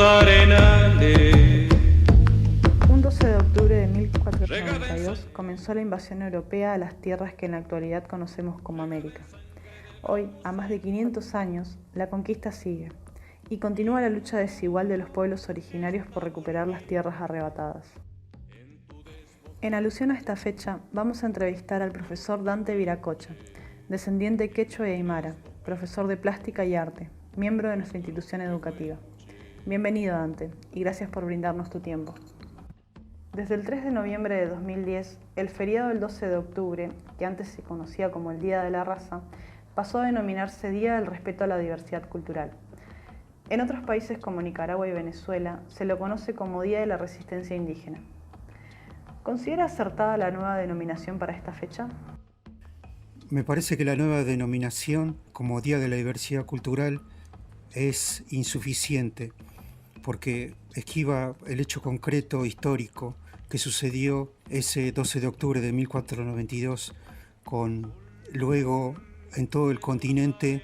arenales. Un 12 de octubre de 1492 comenzó la invasión europea a las tierras que en la actualidad conocemos como América. Hoy, a más de 500 años, la conquista sigue y continúa la lucha desigual de los pueblos originarios por recuperar las tierras arrebatadas. En alusión a esta fecha, vamos a entrevistar al profesor Dante Viracocha, descendiente quechua y aymara, profesor de plástica y arte, miembro de nuestra institución educativa. Bienvenido, Dante, y gracias por brindarnos tu tiempo. Desde el 3 de noviembre de 2010, el feriado del 12 de octubre, que antes se conocía como el Día de la Raza, pasó a denominarse Día del Respeto a la Diversidad Cultural. En otros países como Nicaragua y Venezuela, se lo conoce como Día de la Resistencia Indígena. ¿Considera acertada la nueva denominación para esta fecha? Me parece que la nueva denominación como Día de la Diversidad Cultural es insuficiente porque esquiva el hecho concreto histórico que sucedió ese 12 de octubre de 1492 con luego en todo el continente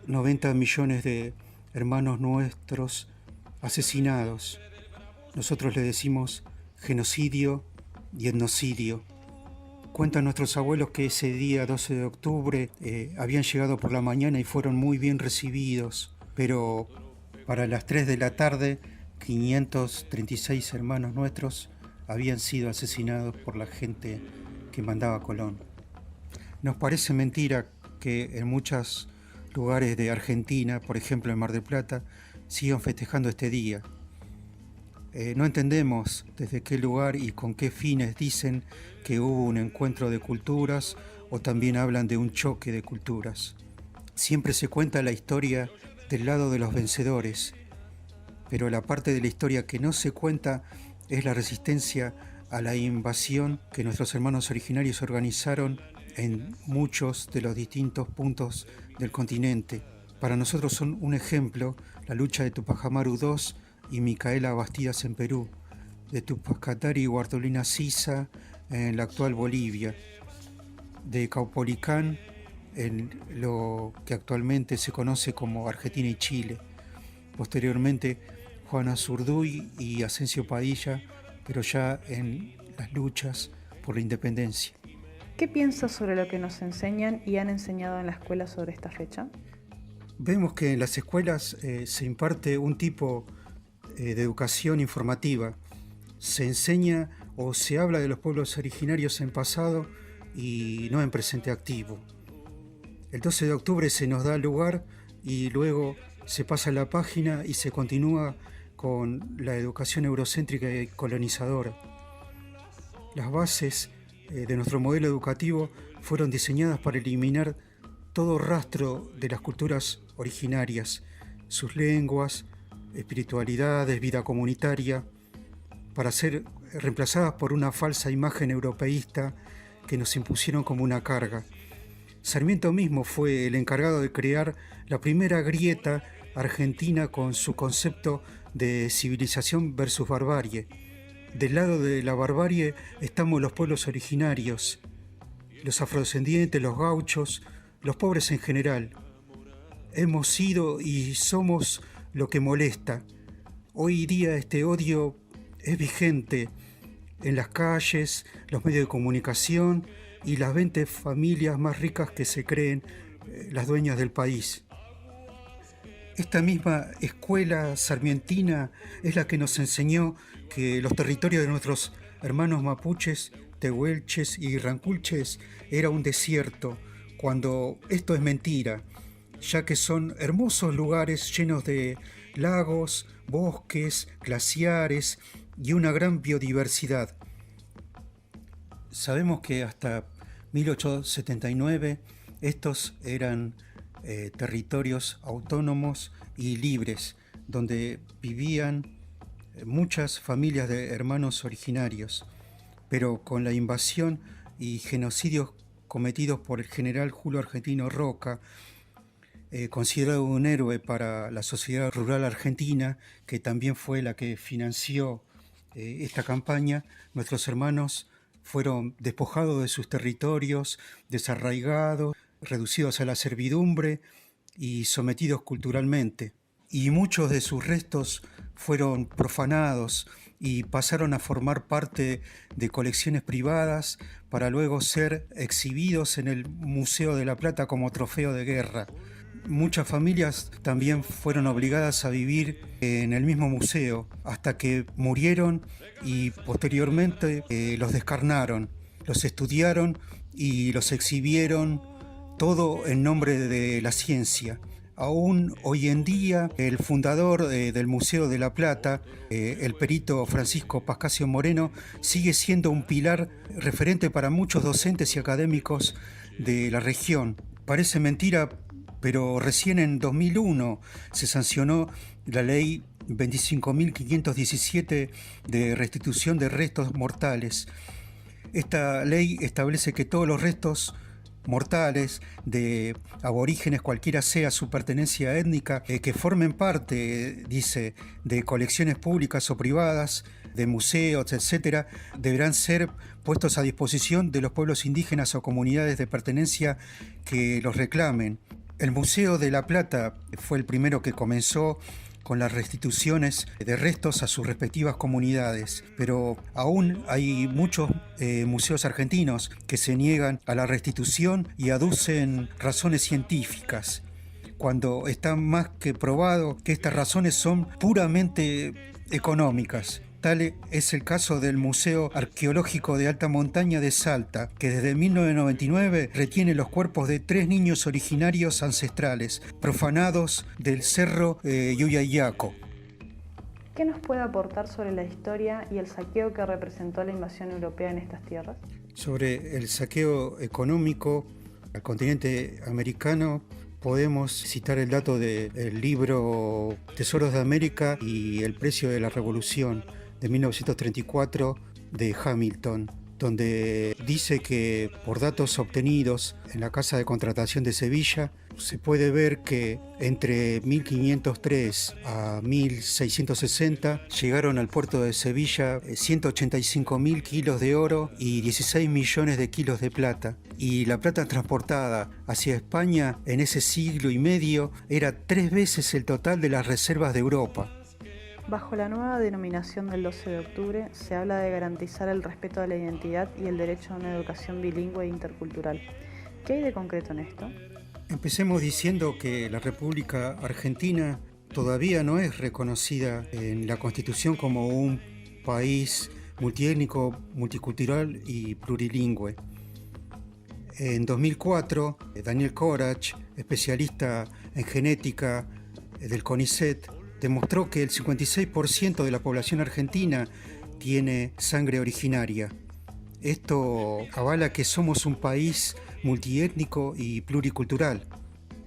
90 millones de hermanos nuestros asesinados. Nosotros le decimos genocidio y etnocidio. Cuentan nuestros abuelos que ese día 12 de octubre habían llegado por la mañana y fueron muy bien recibidos, pero para las 3 de la tarde 536 hermanos nuestros habían sido asesinados por la gente que mandaba Colón. Nos parece mentira que en muchos lugares de Argentina, por ejemplo en Mar del Plata, sigan festejando este día. No entendemos desde qué lugar y con qué fines dicen que hubo un encuentro de culturas o también hablan de un choque de culturas. Siempre se cuenta la historia del lado de los vencedores, pero la parte de la historia que no se cuenta es la resistencia a la invasión que nuestros hermanos originarios organizaron en muchos de los distintos puntos del continente. Para nosotros son un ejemplo la lucha de Tupac Amaru II y Micaela Bastidas en Perú, de Tupac Katari y Guardolina Sisa en la actual Bolivia, de Caupolicán en lo que actualmente se conoce como Argentina y Chile, posteriormente Juana Zurduy y Asensio Padilla, pero ya en las luchas por la independencia. ¿Qué piensas sobre lo que nos enseñan y han enseñado en la escuela sobre esta fecha? Vemos que en las escuelas se imparte un tipo de educación informativa. Se enseña o se habla de los pueblos originarios en pasado y no en presente activo. El 12 de octubre se nos da lugar y luego se pasa la página y se continúa con la educación eurocéntrica y colonizadora. Las bases de nuestro modelo educativo fueron diseñadas para eliminar todo rastro de las culturas originarias, sus lenguas, espiritualidades, vida comunitaria, para ser reemplazadas por una falsa imagen europeísta que nos impusieron como una carga. Sarmiento mismo fue el encargado de crear la primera grieta argentina con su concepto de civilización versus barbarie. Del lado de la barbarie estamos los pueblos originarios, los afrodescendientes, los gauchos, los pobres en general. Hemos sido y somos lo que molesta. Hoy día este odio es vigente en las calles, los medios de comunicación y las 20 familias más ricas que se creen las dueñas del país. Esta misma escuela sarmientina es la que nos enseñó que los territorios de nuestros hermanos mapuches, tehuelches y ranculches era un desierto, cuando esto es mentira, ya que son hermosos lugares llenos de lagos, bosques, glaciares y una gran biodiversidad. Sabemos que hasta 1879 estos eran territorios autónomos y libres, donde vivían muchas familias de hermanos originarios, pero con la invasión y genocidios cometidos por el general Julio Argentino Roca, considerado un héroe para la sociedad rural argentina, que también fue la que financió esta campaña, nuestros hermanos fueron despojados de sus territorios, desarraigados, reducidos a la servidumbre y sometidos culturalmente. Y muchos de sus restos fueron profanados y pasaron a formar parte de colecciones privadas para luego ser exhibidos en el Museo de la Plata como trofeo de guerra. Muchas familias también fueron obligadas a vivir en el mismo museo hasta que murieron y posteriormente los descarnaron, los estudiaron y los exhibieron, todo en nombre de la ciencia. Aún hoy en día, el fundador del Museo de la Plata, el perito Francisco Pascasio Moreno, sigue siendo un pilar referente para muchos docentes y académicos de la región. Parece mentira, pero recién en 2001 se sancionó la ley 25.517 de restitución de restos mortales. Esta ley establece que todos los restos mortales de aborígenes, cualquiera sea su pertenencia étnica, que formen parte, dice, de colecciones públicas o privadas, de museos, etcétera, deberán ser puestos a disposición de los pueblos indígenas o comunidades de pertenencia que los reclamen. El Museo de la Plata fue el primero que comenzó con las restituciones de restos a sus respectivas comunidades, pero aún hay muchos museos argentinos que se niegan a la restitución y aducen razones científicas, cuando está más que probado que estas razones son puramente económicas. Tal es el caso del Museo Arqueológico de Alta Montaña de Salta, que desde 1999 retiene los cuerpos de 3 niños originarios ancestrales, profanados del Cerro Yuyayaco. ¿Qué nos puede aportar sobre la historia y el saqueo que representó la invasión europea en estas tierras? Sobre el saqueo económico al continente americano, podemos citar el dato del libro Tesoros de América y el precio de la revolución, de 1934, de Hamilton, donde dice que por datos obtenidos en la Casa de Contratación de Sevilla, se puede ver que entre 1503 a 1660 llegaron al puerto de Sevilla 185.000 kilos de oro y 16 millones de kilos de plata. Y la plata transportada hacia España en ese siglo y medio era 3 veces el total de las reservas de Europa. Bajo la nueva denominación del 12 de octubre, se habla de garantizar el respeto a la identidad y el derecho a una educación bilingüe e intercultural. ¿Qué hay de concreto en esto? Empecemos diciendo que la República Argentina todavía no es reconocida en la Constitución como un país multiétnico, multicultural y plurilingüe. En 2004, Daniel Corach, especialista en genética del CONICET, demostró que el 56% de la población argentina tiene sangre originaria. Esto avala que somos un país multiétnico y pluricultural.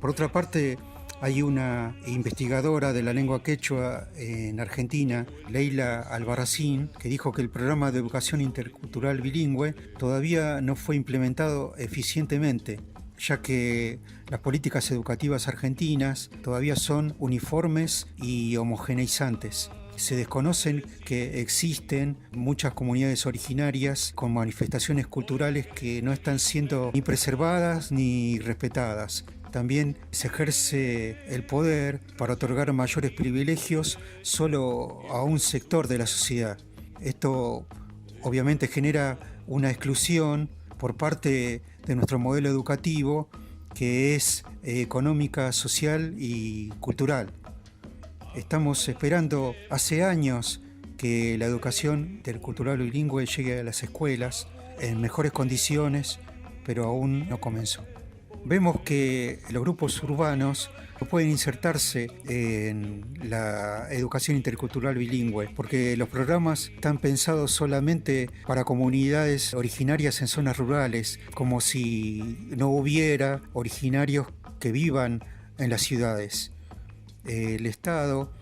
Por otra parte, hay una investigadora de la lengua quechua en Argentina, Leila Albarracín, que dijo que el programa de educación intercultural bilingüe todavía no fue implementado eficientemente, ya que las políticas educativas argentinas todavía son uniformes y homogeneizantes. Se desconocen que existen muchas comunidades originarias con manifestaciones culturales que no están siendo ni preservadas ni respetadas. También se ejerce el poder para otorgar mayores privilegios solo a un sector de la sociedad. Esto obviamente genera una exclusión por parte de nuestro modelo educativo, que es económica, social y cultural. Estamos esperando hace años que la educación intercultural bilingüe llegue a las escuelas en mejores condiciones, pero aún no comenzó. Vemos que los grupos urbanos no pueden insertarse en la educación intercultural bilingüe porque los programas están pensados solamente para comunidades originarias en zonas rurales, como si no hubiera originarios que vivan en las ciudades. El Estado,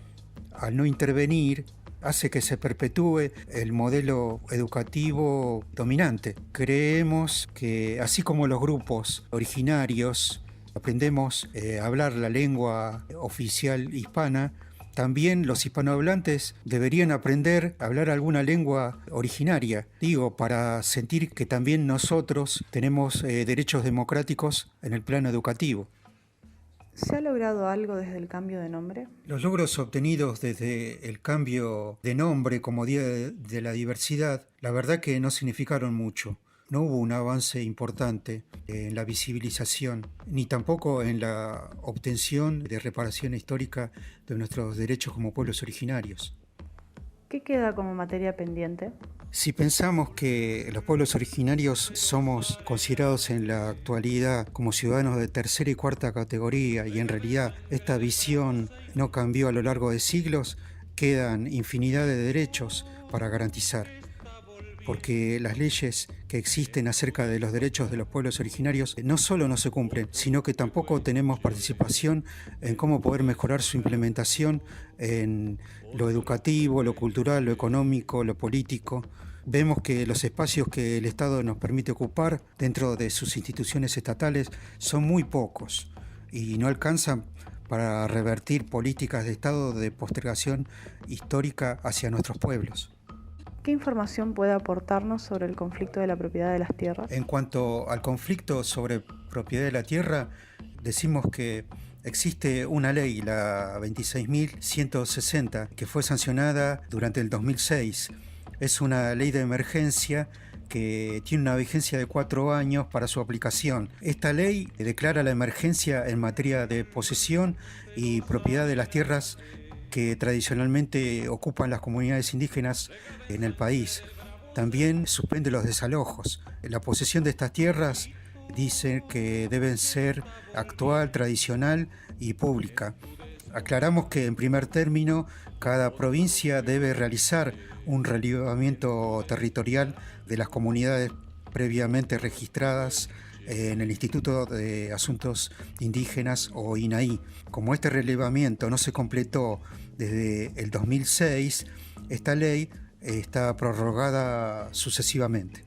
al no intervenir, hace que se perpetúe el modelo educativo dominante. Creemos que así como los grupos originarios aprendemos a hablar la lengua oficial hispana, también los hispanohablantes deberían aprender a hablar alguna lengua originaria, para sentir que también nosotros tenemos derechos democráticos en el plano educativo. ¿Se ha logrado algo desde el cambio de nombre? Los logros obtenidos desde el cambio de nombre como Día de la Diversidad, la verdad que no significaron mucho. No hubo un avance importante en la visibilización, ni tampoco en la obtención de reparación histórica de nuestros derechos como pueblos originarios. ¿Qué queda como materia pendiente? Si pensamos que los pueblos originarios somos considerados en la actualidad como ciudadanos de tercera y cuarta categoría y en realidad esta visión no cambió a lo largo de siglos, quedan infinidad de derechos para garantizar. Porque las leyes que existen acerca de los derechos de los pueblos originarios no solo no se cumplen, sino que tampoco tenemos participación en cómo poder mejorar su implementación en lo educativo, lo cultural, lo económico, lo político. Vemos que los espacios que el Estado nos permite ocupar dentro de sus instituciones estatales son muy pocos y no alcanzan para revertir políticas de Estado de postergación histórica hacia nuestros pueblos. ¿Qué información puede aportarnos sobre el conflicto de la propiedad de las tierras? En cuanto al conflicto sobre propiedad de la tierra, decimos que existe una ley, la 26.160, que fue sancionada durante el 2006. Es una ley de emergencia que tiene una vigencia de 4 años para su aplicación. Esta ley declara la emergencia en materia de posesión y propiedad de las tierras que tradicionalmente ocupan las comunidades indígenas en el país. También suspende los desalojos. La posesión de estas tierras dice que deben ser actual, tradicional y pública. Aclaramos que en primer término cada provincia debe realizar un relevamiento territorial de las comunidades previamente registradas en el Instituto de Asuntos Indígenas o INAI. Como este relevamiento no se completó desde el 2006, esta ley está prorrogada sucesivamente.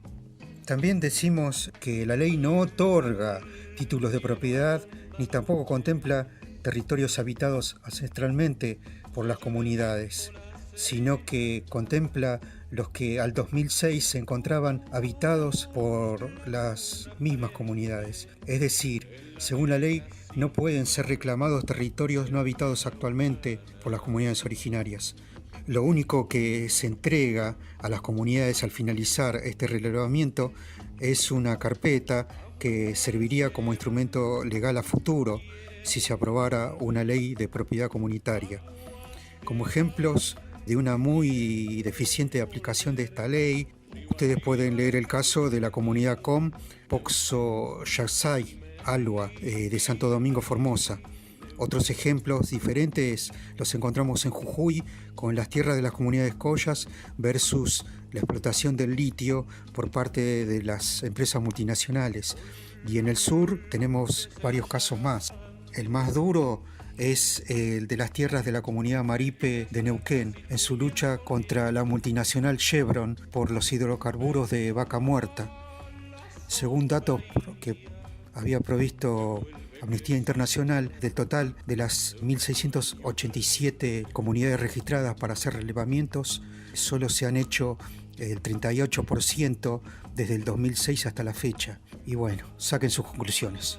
También decimos que la ley no otorga títulos de propiedad ni tampoco contempla territorios habitados ancestralmente por las comunidades, sino que contempla los que al 2006 se encontraban habitados por las mismas comunidades. Es decir, según la ley, no pueden ser reclamados territorios no habitados actualmente por las comunidades originarias. Lo único que se entrega a las comunidades al finalizar este relevamiento es una carpeta que serviría como instrumento legal a futuro si se aprobara una ley de propiedad comunitaria. Como ejemplos de una muy deficiente aplicación de esta ley, ustedes pueden leer el caso de la comunidad Com Poxo Yaxay, Alua, de Santo Domingo Formosa. Otros ejemplos diferentes los encontramos en Jujuy, con las tierras de las comunidades collas versus la explotación del litio por parte de las empresas multinacionales. Y en el sur tenemos varios casos más. El más duro es el de las tierras de la comunidad Maripe de Neuquén, en su lucha contra la multinacional Chevron por los hidrocarburos de vaca muerta. Según datos que había provisto Amnistía Internacional, del total de las 1.687 comunidades registradas para hacer relevamientos, solo se han hecho el 38% desde el 2006 hasta la fecha. Y bueno, saquen sus conclusiones.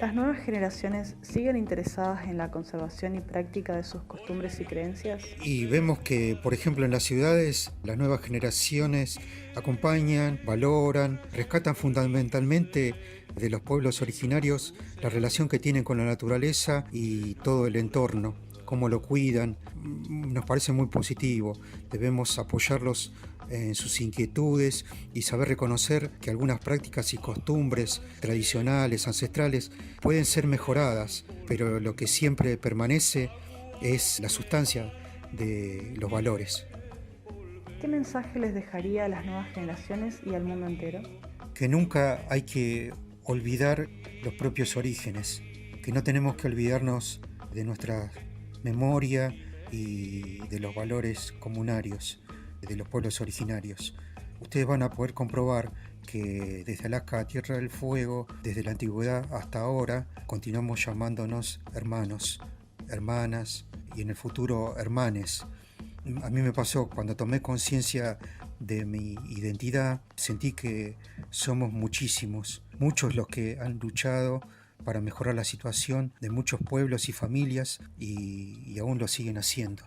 ¿Las nuevas generaciones siguen interesadas en la conservación y práctica de sus costumbres y creencias? Y vemos que, por ejemplo, en las ciudades, las nuevas generaciones acompañan, valoran, rescatan fundamentalmente de los pueblos originarios la relación que tienen con la naturaleza y todo el entorno, cómo lo cuidan. Nos parece muy positivo. Debemos apoyarlos en sus inquietudes y saber reconocer que algunas prácticas y costumbres tradicionales, ancestrales, pueden ser mejoradas, pero lo que siempre permanece es la sustancia de los valores. ¿Qué mensaje les dejaría a las nuevas generaciones y al mundo entero? Que nunca hay que olvidar los propios orígenes, que no tenemos que olvidarnos de nuestra memoria y de los valores comunarios de los pueblos originarios. Ustedes van a poder comprobar que desde Alaska a Tierra del Fuego, desde la antigüedad hasta ahora, continuamos llamándonos hermanos, hermanas y en el futuro hermanes. A mí me pasó cuando tomé conciencia de mi identidad, sentí que somos muchísimos, muchos los que han luchado para mejorar la situación de muchos pueblos y familias y aún lo siguen haciendo.